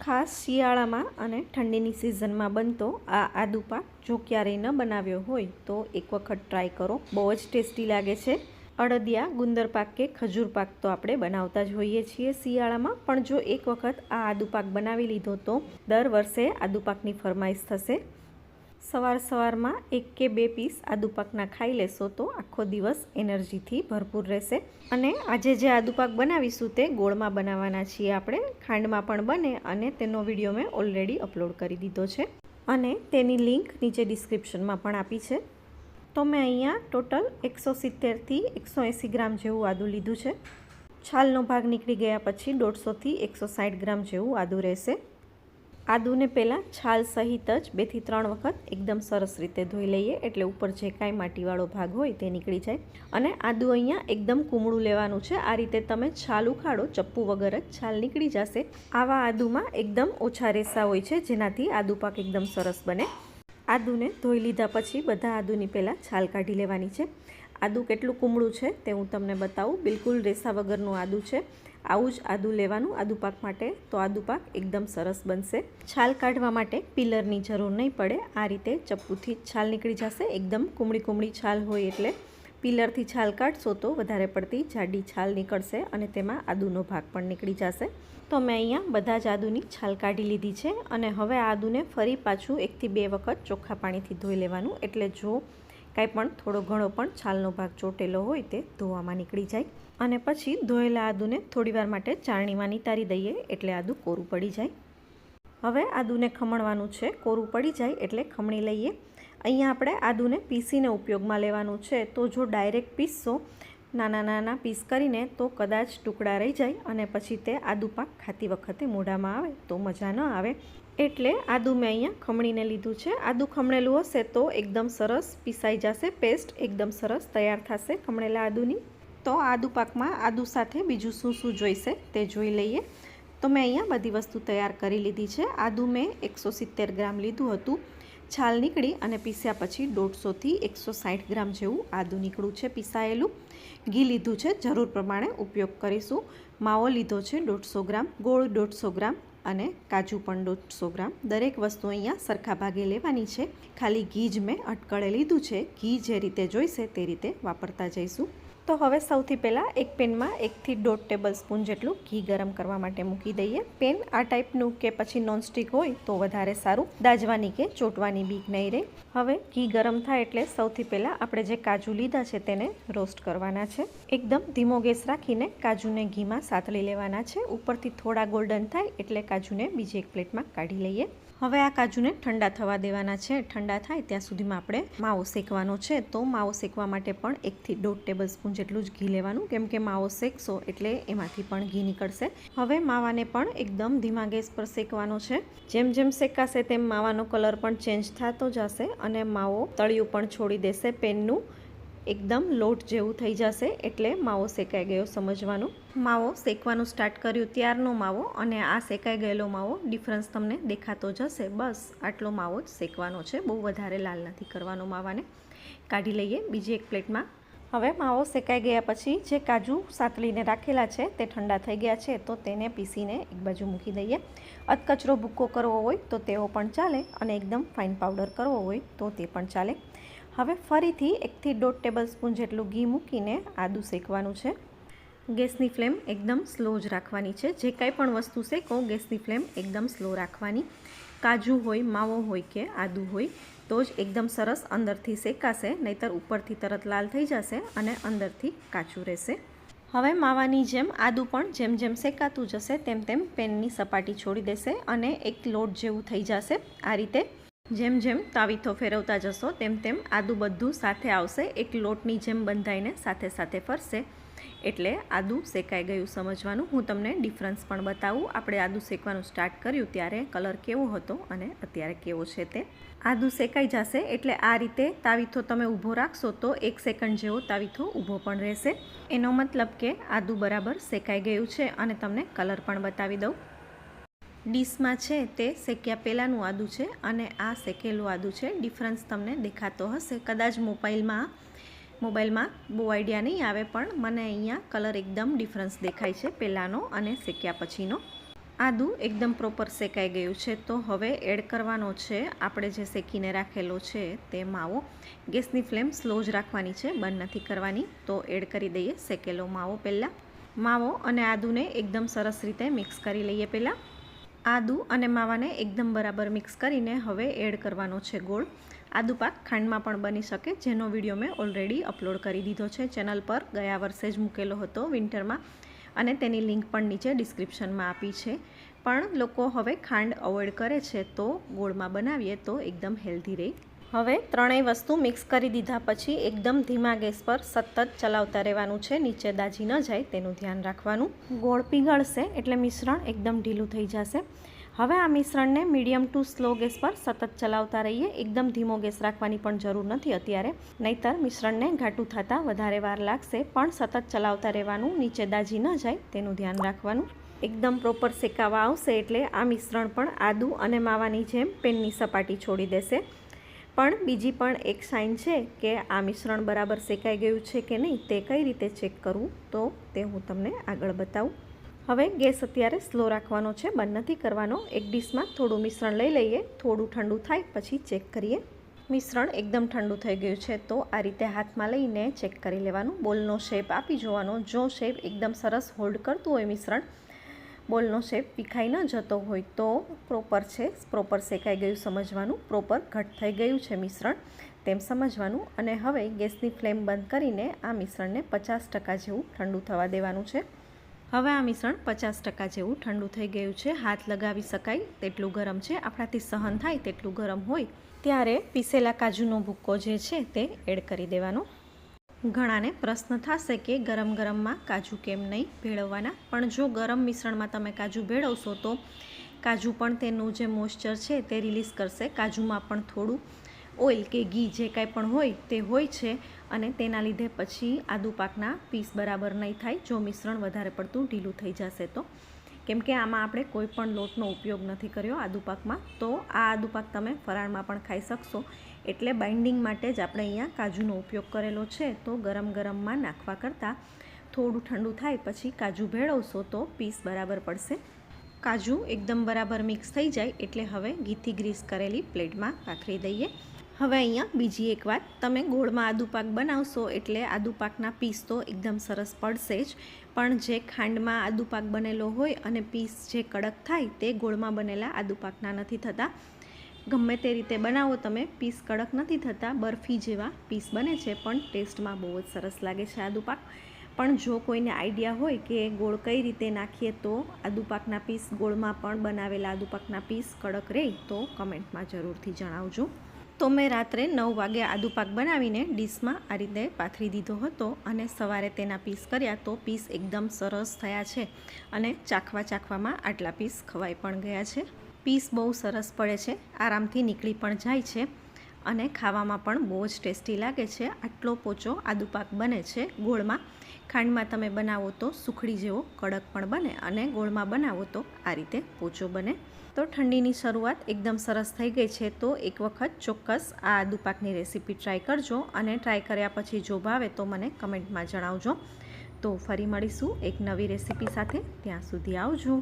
ખાસ શિયાળામાં અને ઠંડીની સિઝનમાં બનતો આ આદુ પાક જો ક્યારેય ન બનાવ્યો હોય તો એક વખત ટ્રાય કરો, બહુ જ ટેસ્ટી લાગે છે। અડદિયા, ગુંદર પાક કે ખજૂર પાક તો આપણે બનાવતા જ હોઈએ છીએ શિયાળામાં, પણ જો એક વખત આ આદુ પાક બનાવી લીધો તો દર વર્ષે આદુ પાકની ફરમાઈશ થશે। સવારમાં 1 કે 2 પીસ આદુ પાકના ખાઈ લેશો તો આખો દિવસ એનર્જીથી ભરપૂર રહેશે। અને આજે જે આદુ પાક બનાવીશું તે ગોળમાં બનાવવાના છીએ આપણે, ખાંડમાં પણ બને અને તેનો વિડીયો મેં ઓલરેડી અપલોડ કરી દીધો છે અને તેની લિંક નીચે ડિસ્ક્રિપ્શનમાં પણ આપી છે। તો મેં અહીંયા ટોટલ 170 થી 180 ગ્રામ જેવું આદુ લીધું છે। છાલનો ભાગ નીકળી ગયા પછી 150 થી 160 ગ્રામ જેવું આદુ રહેશે। આદુને પહેલાં છાલ સહિત જ 2 થી 3 વખત એકદમ સરસ રીતે ધોઈ લઈએ, એટલે ઉપર જે કાંઈ માટીવાળો ભાગ હોય તે નીકળી જાય। અને આદુ અહીંયા એકદમ કૂમળું લેવાનું છે, આ રીતે તમે છાલ ઉખાડો ચપ્પુ વગર જ છાલ નીકળી જશે। આવા આદુમાં એકદમ ઓછા રેસા હોય છે, જેનાથી આદુ પાક એકદમ સરસ બને। આદુને ધોઈ લીધા પછી બધા આદુની પહેલાં છાલ કાઢી લેવાની છે। આદુ કેટલું કૂમળું છે તે હું તમને બતાવું, બિલકુલ રેસા વગરનું આદુ છે। આવું જ આદુ લેવાનું આદુ પાક માટે, તો આદુ પાક એકદમ સરસ બનશે। છાલ કાઢવા માટે પિલરની જરૂર નહીં પડે, આ રીતે ચપ્પુથી જ છાલ નીકળી જશે। એકદમ કૂમળી છાલ હોય એટલે પિલરથી છાલ કાઢશો તો વધારે પડતી જાડી છાલ નીકળશે અને તેમાં આદુનો ભાગ પણ નીકળી જશે। તો મેં અહીંયા બધા જ આદુની છાલ કાઢી લીધી છે અને હવે આદુને ફરી પાછું 1 થી 2 વખત ચોખ્ખા પાણીથી ધોઈ લેવાનું, એટલે જો કાંઈ પણ થોડો ઘણો પણ છાલનો ભાગ ચોટેલો હોય તે ધોવામાં નીકળી જાય। અને પછી ધોયેલા આદુને થોડીવાર માટે ચાળણીમાં નિતારી દઈએ એટલે આદુ કોરું પડી જાય। હવે આદુને ખમણવાનું છે, કોરું પડી જાય એટલે ખમણી લઈએ। અહીંયા આપણે આદુને પીસીને ઉપયોગમાં લેવાનું છે, તો જો ડાયરેક્ટ પીસશો નાના પીસ કરીને તો કદાચ ટુકડા રહી જાય અને પછી તે આદુ પાક ખાતી વખતે મોઢામાં આવે તો મજા ન આવે, એટલે આદુ મેં અહીંયા ખમણીને લીધું છે। આદુ ખમણેલું હશે તો એકદમ સરસ પીસાઈ જશે, પેસ્ટ એકદમ સરસ તૈયાર થશે ખમણેલા આદુની। તો આદુ પાકમાં આદુ સાથે બીજું શું જોઈશે તે જોઈ લઈએ। તો મેં અહીંયા બધી વસ્તુ તૈયાર કરી લીધી છે। આદુ મેં 170 ગ્રામ લીધું હતું, છાલ નીકળી અને પીસ્યા પછી 150 થી 160 ગ્રામ જેવું આદુ નીકળ્યું છે પીસાયેલું। ઘી લીધું છે, જરૂર પ્રમાણે ઉપયોગ કરીશું। માવો લીધો છે 150 ગ્રામ, ગોળ 150 ગ્રામ અને કાજુ પણ 150 ગ્રામ। દરેક વસ્તુ અહીંયા સરખા ભાગે લેવાની છે, ખાલી ઘી જ મેં અટકળે લીધું છે। ઘી જે રીતે જોઈશે તે રીતે વાપરતા જઈશું। તો હવે સૌથી પહેલાં એક પેનમાં 1 થી 1.5 ટેબલ સ્પૂન જેટલું ઘી ગરમ કરવા માટે મૂકી દઈએ। પેન આ ટાઈપનું કે પછી નોનસ્ટિક હોય તો વધારે સારું, દાજવાની કે ચોંટવાની બીક નહીં રહે। હવે ઘી ગરમ થાય એટલે સૌથી પહેલાં આપણે જે કાજુ લીધા છે તેને રોસ્ટ કરવાના છે। એકદમ ધીમો ગેસ રાખીને કાજુને ઘીમાં સાતળી લેવાના છે। ઉપરથી થોડા ગોલ્ડન થાય એટલે કાજુને બીજી એક પ્લેટમાં કાઢી લઈએ। હવે આ કાજુને ઠંડા થવા દેવાના છે। ઠંડા થાય ત્યાં સુધીમાં આપણે માવો શેકવાનો છે, તો માવો શેકવા માટે પણ 1 થી 1.5 ટેબલ સ્પૂન જેટલું જ ઘી લેવાનું, કેમ કે માવો શેકશો એટલે એમાંથી પણ ઘી નીકળશે। હવે માવાને પણ એકદમ ધીમા ગેસ પર શેકવાનો છે। જેમ જેમ શેકાશે તેમ માવાનો કલર પણ ચેન્જ થતો જશે અને માવો તળિયું પણ છોડી દેશે, પેનનું એકદમ લોટ જેવું થઈ જશે એટલે માવો શેકાઈ ગયો સમજવાનું। માવો શેકવાનું સ્ટાર્ટ કર્યું ત્યારનો માવો અને આ શેકાઈ ગયેલો માવો ડિફરન્સ તમને દેખાતો જશે। બસ આટલો માવો જ શેકવાનો છે, બહુ વધારે લાલ નથી કરવાનો માવાને। કાઢી લઈએ બીજી એક પ્લેટમાં। હવે માવો શેકાઈ ગયા પછી જે કાજુ સાતળીને રાખેલા છે તે ઠંડા થઈ ગયા છે, તો તેને પીસીને એક બાજુ મૂકી દઈએ। અધકચરો ભૂક્કો કરવો હોય તો તેવો પણ ચાલે અને એકદમ ફાઇન પાવડર કરવો હોય તો તે પણ ચાલે। હવે ફરીથી 1 થી 1.5 ટેબલ સ્પૂન જેટલું ઘી મૂકીને આદુ શેકવાનું છે। ગેસની ફ્લેમ એકદમ સ્લો જ રાખવાની છે, જે કાંઈ પણ વસ્તુ શેકો ગેસની ફ્લેમ એકદમ સ્લો રાખવાની। કાજુ હોય, માવો હોય કે આદુ હોય તો જ એકદમ સરસ અંદરથી શેકાશે, નહીંતર ઉપરથી તરત લાલ થઈ જશે અને અંદરથી કાચું રહેશે। હવે માવાની જેમ આદુ પણ જેમ જેમ શેકાતું જશે તેમ તેમ પેનની સપાટી છોડી દેશે અને એક લોટ જેવું થઈ જશે। આ રીતે જેમ જેમ તાવીથો ફેરવતા જશો તેમ તેમ આદુ બધું સાથે આવશે, એક લોટની જેમ બંધાઈને સાથે ફરશે એટલે આદુ શેકાઈ ગયું સમજવાનું। હું તમને ડિફરન્સ પણ બતાવું, આપણે આદુ શેકવાનું સ્ટાર્ટ કર્યું ત્યારે કલર કેવો હતો અને અત્યારે કેવો છે તે। આદુ શેકાઈ જશે એટલે આ રીતે તાવીથો તમે ઊભો રાખશો તો 1 સેકન્ડ જેવો તાવીથો ઊભો પણ રહેશે, એનો મતલબ કે આદુ બરાબર શેકાઈ ગયું છે। અને તમને કલર પણ બતાવી દઉં, ડીશમાં છે તે શેક્યા પહેલાંનું આદુ છે અને આ શેકેલું આદુ છે। ડિફરન્સ તમને દેખાતો હશે, કદાચ મોબાઈલમાં બહુ આઈડિયા નહીં આવે, પણ મને અહીંયા કલર એકદમ ડિફરન્સ દેખાય છે પહેલાંનો અને શેક્યા પછીનો। આદું એકદમ પ્રોપર શેકાઈ ગયું છે, તો હવે એડ કરવાનો છે આપણે જે શેકીને રાખેલો છે તે માવો. ગેસની ફ્લેમ સ્લો જ રાખવાની છે, બંધ નથી કરવાની. તો એડ કરી દઈએ શેકેલો માવો. પહેલાં માવો અને આદુને એકદમ સરસ રીતે મિક્સ કરી લઈએ. પહેલાં આદુ અને માવાને એકદમ બરાબર મિક્સ કરીને હવે એડ કરવાનો છે ગોળ. આદુ પાક ખાંડમાં પણ બની શકે, જેનો વિડીયો મેં ઓલરેડી અપલોડ કરી દીધો છે ચેનલ પર. ગયા વર્ષે જ મૂકેલો હતો વિન્ટરમાં, અને તેની લિંક પણ નીચે ડિસ્ક્રિપ્શનમાં આપી છે. પણ લોકો હવે ખાંડ અવોઇડ કરે છે, તો ગોળમાં બનાવીએ તો એકદમ હેલ્ધી રહે. હવે ત્રણેય વસ્તુ મિક્સ કરી દીધા પછી એકદમ ધીમા ગેસ પર સતત ચલાવતા રહેવાનું છે, નીચે દાજી ન જાય તેનું ધ્યાન રાખવાનું. ગોળ પીગળશે એટલે મિશ્રણ એકદમ ઢીલું થઈ જશે. હવે આ મિશ્રણને મીડિયમ ટુ સ્લો ગેસ પર સતત ચલાવતા રહીએ. એકદમ ધીમો ગેસ રાખવાની પણ જરૂર નથી અત્યારે, નહીંતર મિશ્રણને ઘાટું થતાં વધારે વાર લાગશે. પણ સતત ચલાવતા રહેવાનું, નીચે દાજી ન જાય તેનું ધ્યાન રાખવાનું. એકદમ પ્રોપર શેકાવા આવશે એટલે આ મિશ્રણ પણ આદુ અને માવાની જેમ પેનની સપાટી છોડી દેશે. પણ બીજી પણ એક સાઇન છે કે આ મિશ્રણ બરાબર શેકાઈ ગયું છે કે નહીં તે કઈ રીતે ચેક કરવું, તો તે હું તમને આગળ બતાવું. હવે ગેસ અત્યારે સ્લો રાખવાનો છે, બંધ નથી કરવાનો. એક ડીશમાં થોડું મિશ્રણ લઈ લઈએ, થોડું ઠંડુ થાય પછી ચેક કરીએ. મિશ્રણ એકદમ ઠંડુ થઈ ગયું છે, તો આ રીતે હાથમાં લઈને ચેક કરી લેવાનું. બોલનો શેપ આપી જોવાનો. જો શેપ એકદમ સરસ હોલ્ડ કરતું હોય મિશ્રણ, બોલનો શેપ વિખાઈ ન જતો હોય તો પ્રોપર છે, પ્રોપર શેકાઈ ગયું સમજવાનું. પ્રોપર ઘટ થઈ ગયું છે મિશ્રણ તેમ સમજવાનું. અને હવે ગેસની ફ્લેમ બંધ કરીને આ મિશ્રણને 50% જેવું ઠંડુ થવા દેવાનું છે. હવે આ મિશ્રણ 50% જેવું ઠંડુ થઈ ગયું છે. હાથ લગાવી શકાય તેટલું ગરમ છે, આપણાથી સહન થાય તેટલું ગરમ હોય ત્યારે પીસેલા કાજુનો ભૂક્કો જે છે તે એડ કરી દેવાનો. ઘણાને પ્રશ્ન થશે કે ગરમ ગરમમાં કાજુ કેમ નહીં ભેળવવાના, પણ જો ગરમ મિશ્રણમાં તમે કાજુ ભેળવશો તો કાજુ પણ તેનું જે મોઇસ્ચર છે તે રિલીઝ કરશે. કાજુમાં પણ થોડું ઓઇલ કે ઘી જે કાંઈ પણ હોય તે હોય છે, અને તેના લીધે પછી આદુ પાકના પીસ બરાબર નહીં થાય જો મિશ્રણ વધારે પડતું ઢીલું થઈ જશે તો. કેમ કે આમાં આપણે કોઈ પણ લોટનો ઉપયોગ નથી કર્યો આદુ પાકમાં, તો આ આદુ પાક તમે ફરાળમાં પણ ખાઈ શકશો. એટલે બાઇન્ડિંગ માટે જ આપણે અહીંયા કાજુનો ઉપયોગ કરેલો છે. તો ગરમ ગરમમાં નાખવા કરતાં થોડું ઠંડુ થાય પછી કાજુ ભેળવશો તો પીસ બરાબર પડશે. કાજુ એકદમ બરાબર મિક્સ થઈ જાય એટલે હવે ઘીથી ગ્રીસ કરેલી પ્લેટમાં પાથરી દઈએ. હવે અહીંયા બીજી એક વાત, તમે ગોળમાં આદુ પાક બનાવશો એટલે આદુ પાકના પીસ તો એકદમ સરસ પડશે જ, પણ જે ખાંડમાં આદુ પાક બનેલો હોય અને પીસ જે કડક થાય તે ગોળમાં બનેલા આદુ પાકના નથી થતા. ગમે તે રીતે બનાવો તમે, પીસ કડક નથી થતા, બરફી જેવા પીસ બને છે, પણ ટેસ્ટમાં બહુ જ સરસ લાગે છે આદુ પાક. પણ જો કોઈને આઈડિયા હોય કે ગોળ કઈ રીતે નાખીએ તો આદુ પાકના પીસ, ગોળમાં પણ બનાવેલા આદુ પાકના પીસ કડક રહે, તો કમેન્ટમાં જરૂરથી જણાવજો. તો મેં રાત્રે 9 વાગે આદુ પાક બનાવીને ડીશમાં આ રીતે પાથરી દીધો હતો, અને સવારે તેના પીસ કર્યા તો પીસ એકદમ સરસ થયા છે, અને ચાખવામાં આટલા પીસ ખવાઈ પણ ગયા છે. પીસ બહુ સરસ પડે છે, આરામથી નીકળી પણ જાય છે, અને ખાવામાં પણ બહુ જ ટેસ્ટી લાગે છે. આટલો પોચો આદુ પાક બને છે ગોળમાં. ખાંડમાં તમે બનાવો તો સુખડી જેવો કડક પણ બને, અને ગોળમાં બનાવો તો આ રીતે પોચો બને. તો ઠંડીની શરૂઆત એકદમ સરસ થઈ ગઈ છે, તો એક વખત ચોક્કસ આ આદુ પાકની રેસીપી ટ્રાય કરજો, અને ટ્રાય કર્યા પછી જો ભાવે તો મને કમેન્ટમાં જણાવજો. તો ફરી મળીશું એક નવી રેસીપી સાથે, ત્યાં સુધી આવજો.